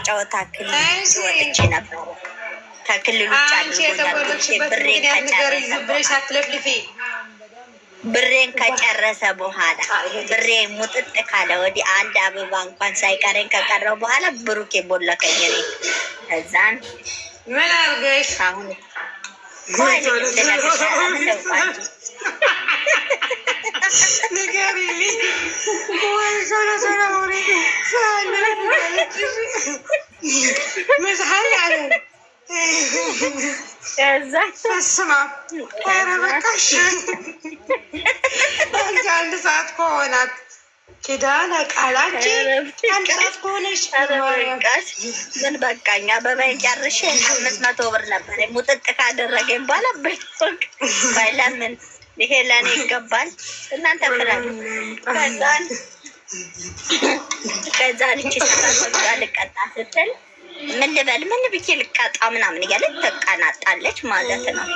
ለጨዋታ ክልል ወጥቼ ነበር። ከክልል ውጭ ብሬን ከጨረሰ በኋላ ብሬ ሙጥጥ ካለ ወዲህ አንድ አበባ እንኳን ሳይቀረኝ ከቀረው በኋላ ብሩኬ ቦለከኝ። እኔ ከዛን ምን አርገሽ አሁን አንድ ሰዓት ከሆናት ኪዳነ ቃላንቺ አንድ ሰዓት ከሆነሽ ምን በቃኛ በባይ ጨርሼ 500 ብር ነበር ሙጥጥ ካደረገኝ በኋላ ባይለምን ይሄ ለኔ ይገባል እናንተ ፍራዱ ከዛን እቺ ሰዓት ልቀጣ ስትል ምን ልበል ምን ብዬ ልቀጣ ምናምን እያለች ተቀናጣለች ማለት ነው።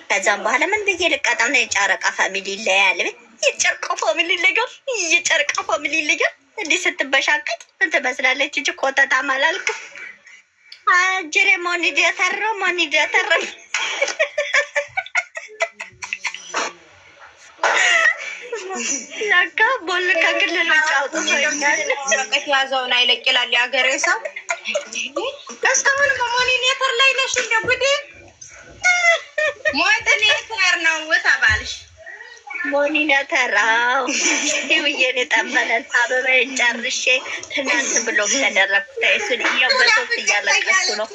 ከዛም በኋላ ምን ብዬ ልቀጣ ነው የጨረቃ ፋሚሊ ላይ ያለ የጨረቃ ፋሚሊ ለጋር የጨረቃ ፋሚሊ ለጋር እንዲህ ስትበሻቀጥ ምን ትመስላለች እንጂ ኮተታ ማላልኩ አጀሬ ሞኒዴተር ለካ ቦልካ ክልል ጫውቶ ያዘውን አይለቅላል ያገሬ ሰው እስካሁን ሞኒዴተር ላይ ነሽ እንደጉዴ ሞኒዴተር ነው ተባልሽ። ሞኒዴተራው ይውየኔ ጠበለን አበባዬ ጨርሼ ትናንት ብሎ ተደረኩት። እሱን ይኸው በሶፍት እያለቀሱ ነው።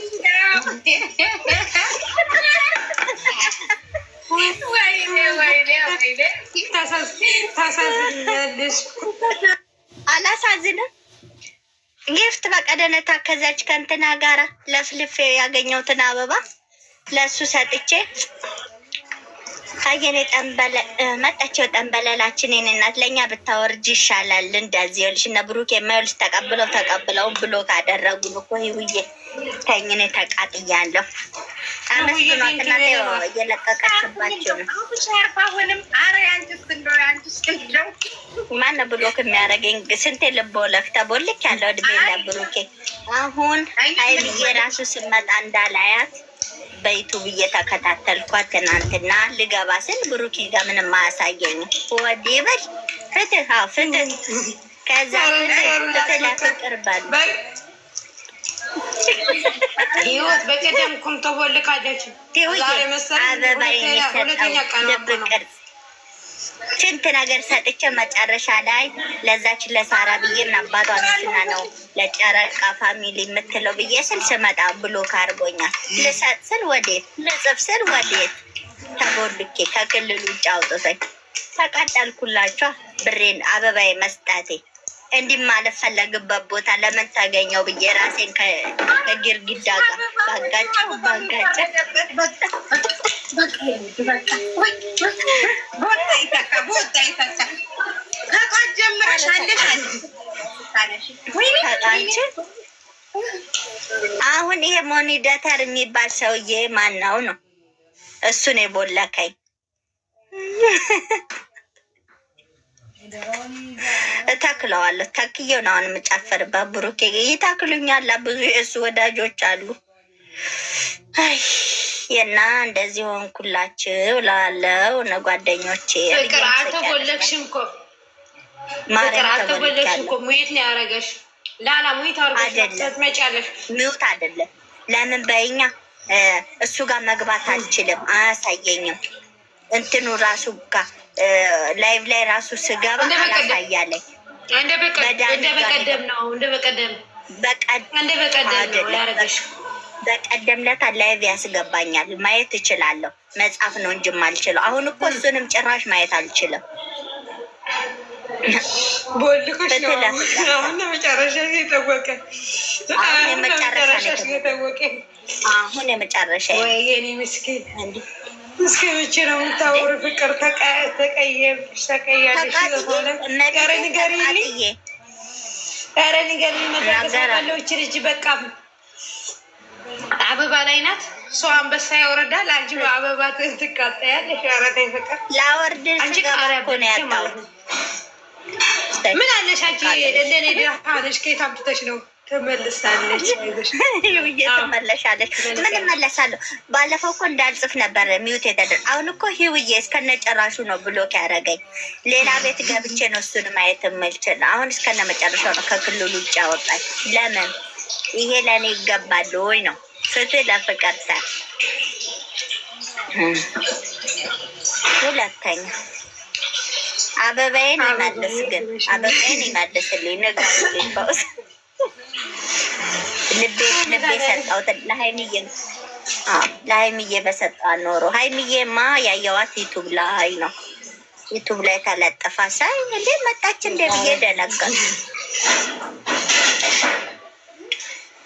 አላሳዝንም። ጊፍት በቀደነታ ከዛች ከእንትና ጋራ ለፍልፌ ያገኘሁትን አበባ ለሱ ሰጥቼ ካየኔ ጠንበለ መጣቸው። ጠንበለላችን እናት ለኛ ብታወርጅ ይሻላል። እንደዚህ ይልሽ እና ብሩክ የማይልሽ ተቀብለው ብሎ ካደረጉ እኮ ይውዬ ከኝኔ ተቃጥያለሁ። አመስግኗትና እየለቀቀችባቸው ነው። ማነው ብሎክ የሚያደርገኝ? ስንቴ ልቦለክ ተቦልክ ያለው እድሜ ለብሩኬ። አሁን ሀይሚዬ ራሱ ስመጣ እንዳላያት በዩቱብ እየተከታተልኳት ትናንትና ልገባ ስል ብሩኬ ጋር ምንም አያሳየኝም። ወዲህ በል ፍትህ ፍትህ ከዛ ፍትህ ለፍቅር በሉ ህይወት በቀደም ኩም ተቦልካለች። ዛሬ መሰለኝ ሁለተኛ ቀን ቅርጽ ስንት ነገር ሰጥቼ መጨረሻ ላይ ለዛች ለሳራ ብዬ ምን አባቷ ነችና ነው ለጨረቃ ፋሚሊ የምትለው ብዬ ስል ስመጣ ብሎክ አድርጎኛል። ልሰጥ ስል ወዴት ልጽፍ ስል ወዴት ተቦልኬ ከክልሉ ውጭ አውጥቶኝ ተቃጠልኩላቸው። ብሬን አበባዬ መስጣቴ እንዲህ ማለት ፈለግበት ቦታ ለምን ታገኘው ብዬ ራሴን ከግርግዳ ጋር ባጋጨው አሁን ይሄ ሞኒዴተር የሚባል ሰውዬ ማናው ነው? እሱን የቦለከኝ እተክለዋለሁ። ተክዬው ነው አሁን የምጨፍርበት። ብሩኬ ይተክሉኛል። ብዙ የእሱ ወዳጆች አሉ። እና እንደዚህ ሆንኩላችሁ እላለሁ። እነ ጓደኞቼ ፍቅር አልተቦለክሽም እኮ ፍቅር አልተቦለክሽም እኮ ሙይት ነው ያደረገሽ። ላላ ሙይት አድርገሽ ትመጫለሽ። ሚውት አይደለም። ለምን በይኛ እሱ ጋር መግባት አልችልም። አያሳየኝም እንትኑ ራሱ ጋር ላይቭ ላይ ራሱ ስገባ አላሳያለኝ። እንደ በቀደም ነው በቀደም ለታ ላይቭ ያስገባኛል። ማየት እችላለሁ። መጻፍ ነው እንጂ ማልችለው። አሁን እኮ እሱንም ጭራሽ ማየት አልችልም። ቦልኩሽ ነው አሁን መጨረሻ የታወቀ አሁን የመጨረሻ ወይ የኔ ምስኪን እንዴ እስከ መቼ ነው የምታወሩ? ፍቅር ተቀያለሽ ኧረ ንገሪልኝ መለቀሰባለው እች ልጅ በቃ አበባ ላይ ናት። ሰው አንበሳ ያወረዳል። አንቺ በአበባ ትቃጠያለሽ። ኧረ ተይ ፍቅር ላወርድ አንቺ ቀረ እኮ ነው ያጣሁት። ምን አለሽ አንቺ እንደኔ ድራሃለሽ? ከየት አምጥተሽ ነው? ተመልሳለች ትመለሻለች። ምን እመለሳለሁ? ባለፈው እኮ እንዳልጽፍ ነበር ሚውት የተደረገ። አሁን እኮ ህውዬ እስከነ ጨራሹ ነው ብሎክ ያደረገኝ። ሌላ ቤት ገብቼ ነው እሱን ማየት የምልችል። አሁን እስከነ መጨረሻው ነው ከክልሉ ውጭ ያወጣኝ። ለምን? ይሄ ለእኔ ይገባል ወይ ነው? ፍትህ ለፍቅርተ። ሁለተኛ አበባዬን ይመልስ፣ ግን አበባዬን ይመልስልኝ። ነገር ሊባውስ ልቤ ሰጣሁት ለሀይሚዬ በሰጣ ኖሮ ሀይሚዬማ ያየዋት ዩቱብ ላይ ነው። ዩቱብ ላይ ተለጥፋ ሳይ እንዴ መጣች እንደ ብዬ ደነገጥኩ።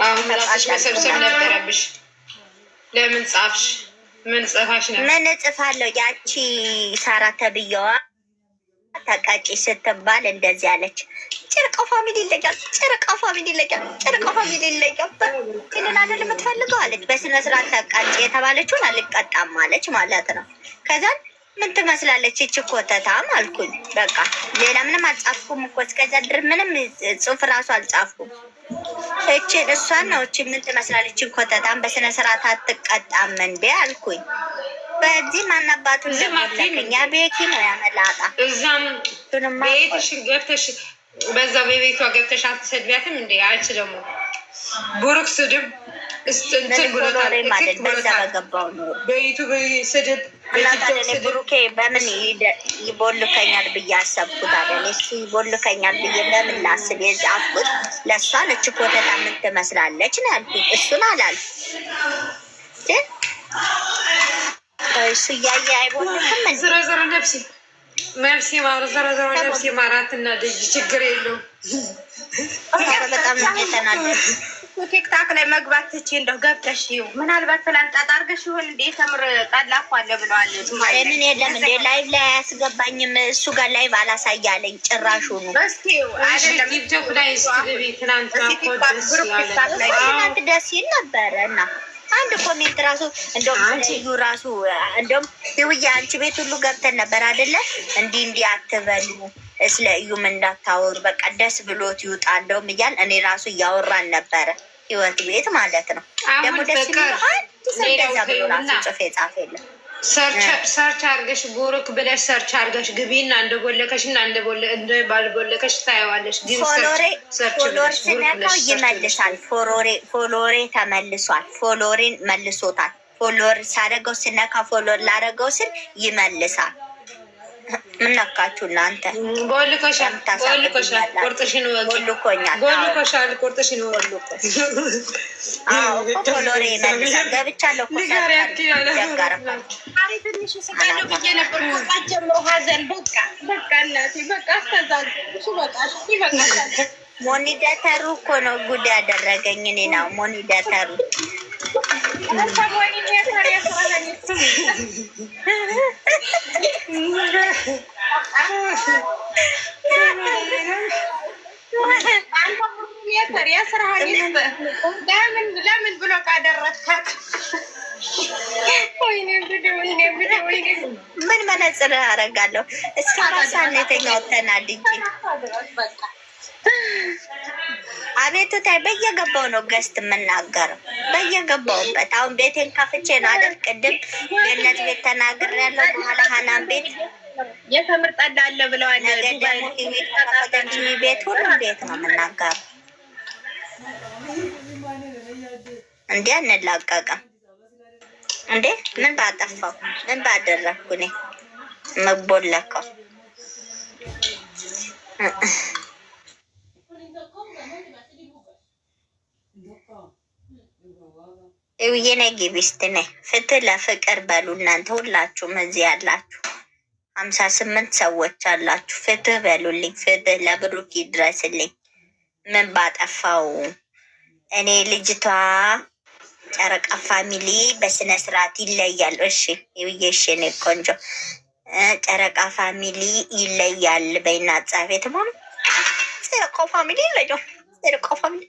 አሁን ራስሽ መሰብሰብ ነበረብሽ። ለምን ጻፍሽ? ምን ጽፋሽ ነበር? ምን እጽፋለሁ? ያቺ ሳራ ተብዬዋ ተቀጪ ስትባል እንደዚህ አለች። ጨረቃ ፋሚሊ ይለያል፣ ጨረቃ ፋሚሊ ይለያል፣ ጨረቃ ፋሚሊ ይለያል። ይህንን አይደል የምትፈልገው አለች። በስነ ስርዓት ተቀጪ የተባለችውን አልቀጣም አለች ማለት ነው። ከዛን ምን ትመስላለች ይቺ ኮተታም አልኩኝ። በቃ ሌላ ምንም አልጻፍኩም እኮ እስከዛ ድረስ ምንም ጽሁፍ ራሱ አልጻፍኩም። እችን እሷን ነው እችን ምን ትመስላለች ኮተታም በስነ ስርዓት አትቀጣም እንዴ አልኩኝ። በዚህ ማናባቱን ለማለከኛ ቤኪ ነው ያመላጣ። እዛም ቤትሽ ገብተሽ በዛ በቤቷ ገብተሽ አትሰድቢያትም እንዴ? አንቺ ደግሞ ቡሩክ ስድብ እንትን ብሎታል ማለት በዛ በገባው ነው በዩቱብ ስድብ ብሩኬ በምን ይቦልከኛል ብዬ አሰብኩት አይደል? እሱ ይቦልከኛል ብዬ ለምን ላስብ የጻፍኩት ለእሷ ነች። ኮተታ ምን ትመስላለች ነው ያልኩት። እሱን አላልኩም። እሱ እያየ አይቦልክም። ዝረዝረ ነፍሲ ማር ዝረዝረ ነፍሲ ማራት እና ልጅ ችግር የለውም። በጣም የተናደድ ቲክታክ ላይ መግባት ትቼ እንደው ገብተሽ ምናልባት ትላንጣጣ አድርገሽ ይሆን እንዴ? ተምር ጠላኳ አለ ብለዋል። ምን የለም እንዴ ላይቭ ላይ አያስገባኝም። እሱ ጋር ላይቭ አላሳያለኝ ጭራሹ ነው። አይደለም ቲክቶክ ላይ ስክሪቢ ትናንት ደስ ይል ነበረ እና አንድ ኮሜንት ራሱ እንደውም እዩ ራሱ እንደውም ይውያ አንቺ ቤት ሁሉ ገብተን ነበር አይደለ? እንዲህ አትበሉ ስለ እዩም እንዳታወሩ በቃ ደስ ብሎት ይውጣ እንደውም እያል እኔ ራሱ እያወራን ነበረ። ህይወት ቤት ማለት ነው። ደግሞ ደስ ይላል። እንደዛ ብሎ ራሱ ጽፌ ጻፍ የለም ሰርች አርገሽ ቡሩክ ብለሽ ሰርች አርገሽ ግቢና እንደቦለከሽ እና እንደባልቦለከሽ ታየዋለሽ። ፎሎር ስነካው ይመልሳል። ፎሎሬ ተመልሷል። ፎሎሬን መልሶታል። ፎሎር ሳደረገው ስነካ ፎሎር ላደረገው ስል ይመልሳል። ምን ነካችሁ እናንተ? ቦልኮሻል ቁርጥሽን ቦልኮኛል። ፎሎሬ መልሳል። ገብቻለሁ እኮ ትንሽ ስቃለሁ ብዬ ነበር ጀምሮ ሀዘን በቃ እናቴ በቃ ይበቃል። ሞኒደተሩ እኮ ነው ጉድ ያደረገኝ። እኔ ነው ሞኒደተሩ ለምን ብሎ ካደረግካት ምን መነጽር አደርጋለሁ? እስከ ራሳን የተኛው ተናድጄ አቤቱታ በየገባው ነው ገስት የምናገረው በየገባውበት። አሁን ቤቴን ከፍቼ ነው አይደል? ቅድም የእነት ቤት ተናግሬያለሁ። በኋላ ሀናን ቤት የተምር ጠላ አለ ብለዋል። ነገ ደግሞ ቤት ከፈተች ቤት ሁሉም ቤት ነው የምናገረው። እንዴ እንላቀቅም እንዴ? ምን ባጠፋው? ምን ባደረግኩ? እኔ መቦለከው የኔ ግቢስት ነኝ። ፍትህ ለፍቅር በሉ እናንተ ሁላችሁም እዚህ ያላችሁ 58 ሰዎች አላችሁ። ፍትህ በሉልኝ። ፍትህ ለብሩክ ይድረስልኝ። ምን ባጠፋው? እኔ ልጅቷ ጨረቃ ፋሚሊ በስነ ስርዓት ይለያል። እሺ ይውዬሽ እኔ ቆንጆ ጨረቃ ፋሚሊ ይለያል በይና ጻፍ የተባሉ ጨረቃ ፋሚሊ ይለያል። ጨረቃ ፋሚሊ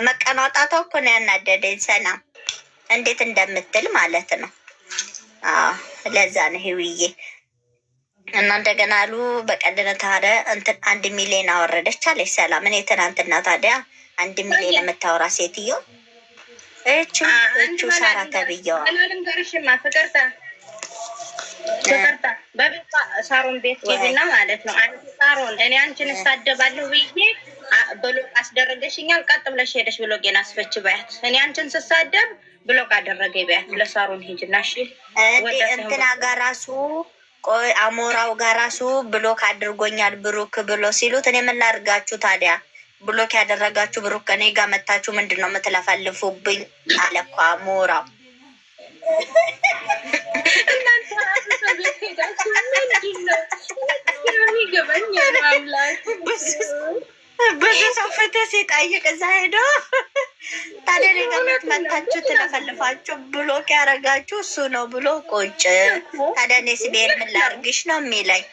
መቀናጣቷ እኮ ነው ያናደደኝ። ሰላም እንዴት እንደምትል ማለት ነው። ለዛ ነው ህውዬ እና እንደገና አሉ በቀደም ታዲያ እንትን 1 ሚሊዮን አወረደች አለች ሰላም። እኔ ትናንትና ታዲያ 1 ሚሊዮን የምታወራ ሴትዮ እቹ ሳራ ተብዬዋ ፍቅርታ በቤቷ ሳሮን ቤት ሄድና ማለት ነው። አንቺ ሳሮን እኔ አንቺን እሳደባለሁ ብዬ ብሎክ አስደረገሽኛል። ቀጥ ብለሽ ሄደሽ ብሎጌን አስፈች በያት። እኔ አንቺን ስሳደብ ብሎክ አደረገ በያት። ለሳሮን ሂጅና እሺ። እንትና ጋር ራሱ ቆይ አሞራው ጋር ራሱ ብሎክ አድርጎኛል ብሩክ ብሎ ሲሉት እኔ ምን ላድርጋችሁ ታዲያ? ብሎክ ያደረጋችሁ ብሩክ ከኔ ጋር መታችሁ ምንድን ነው የምትለፈልፉብኝ? አለ እኮ አሞራው። ብዙ ሰው ፍትህ ሲጠይቅ እዛ ሄዶ ታዲያ እኔ ጋር መታችሁ ትለፈልፋችሁ ብሎክ ያደረጋችሁ እሱ ነው ብሎ ቁጭ። ታዲያ እኔ ስቤር ምን ላድርግሽ ነው የሚለኝ።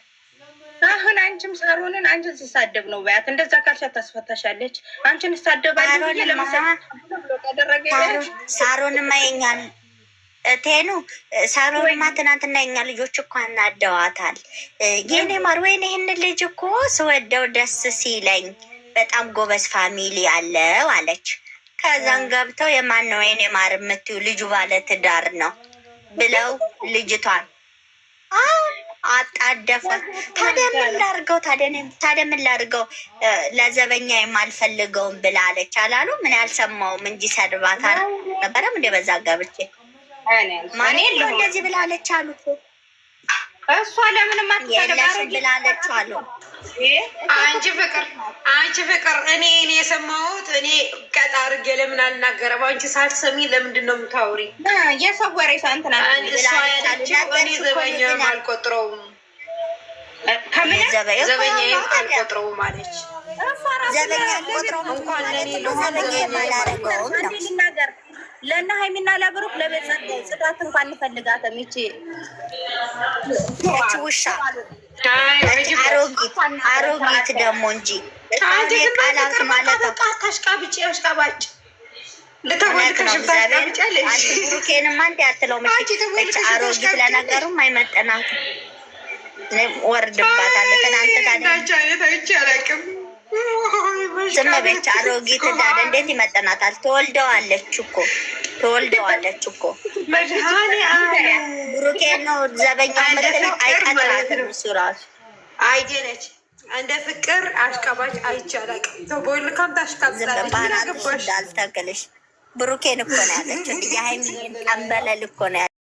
አሁን አንቺም ሳሮንን አንቺን ስሳደብ ነው በያት። እንደዛ ካልሻት ታስፈታሻለች። አንቺን እሳደባለሁ ሳሮንማ የኛል ቴኑ ሳሮንማ ትናንትና የኛ ልጆች እኮ አናደዋታል። የኔ ማር ወይኔ ይህን ልጅ እኮ ስወደው ደስ ሲለኝ በጣም ጎበዝ ፋሚሊ አለው አለች። ከዛን ገብተው የማን ነው የኔ ማር የምትዩ ልጁ ባለ ትዳር ነው ብለው ልጅቷን አጣደፏት። ታዲያ ምን ላድርገው? ታዲያ ምን ላድርገው? ለዘበኛ የማልፈልገውን ብላ አለች አላሉ። ምን ያልሰማውም እንጂ ሰድባታል ነበረም እንደ በዛ ገብቼ ማን ነው እንደዚህ ብላለች አሉ። እሷ ለምንም የለሽም ብላለች አሉ። አንቺ ፍቅር እኔ የሰማሁት እኔ ቀጣርጌ ለምን አልናገረም? አንቺ ሳትሰሚ ለምንድን ነው የምታወሪ? የሰው ወሬ ሳንትና እሷ ያለችው እኔ ዘበኛ አልቆጥረውም ዘበኛ አልቆጥረውም አለች። ዘበኛ አልቆጥረውም እንኳን ለኔ ዘበኛ የማላደርገውም ነው ለእነ ሀይሚና ለብሩክ ለቤት ጽዳት እንኳን እንፈልጋትም። ይቺ ውሻ አሮጊት ደግሞ እንጂ ቃላት ማለት አሽቃባጭ ብሩኬንማ እንዲ አትለው አሮጊት ለነገሩም አይመጠናትም። ወርድባታለ ትናንት አላውቅም ዝም በች አሮጊት እንዳለ እንዴት ይመጠናታል? ተወልደዋለች እኮ ብሩኬ ነው ዘበኛ ምትለው አይቀጥላትም። እሱ ራሱ አይገለች እንደ ፍቅር አሽቃባጭ አይቻላል። ተቦልካም ታሽቃብጣለች። እንዳልተክልሽ ብሩኬን እኮ ነው ያለችው። የሀይሚን ቀንበለል እኮ ነው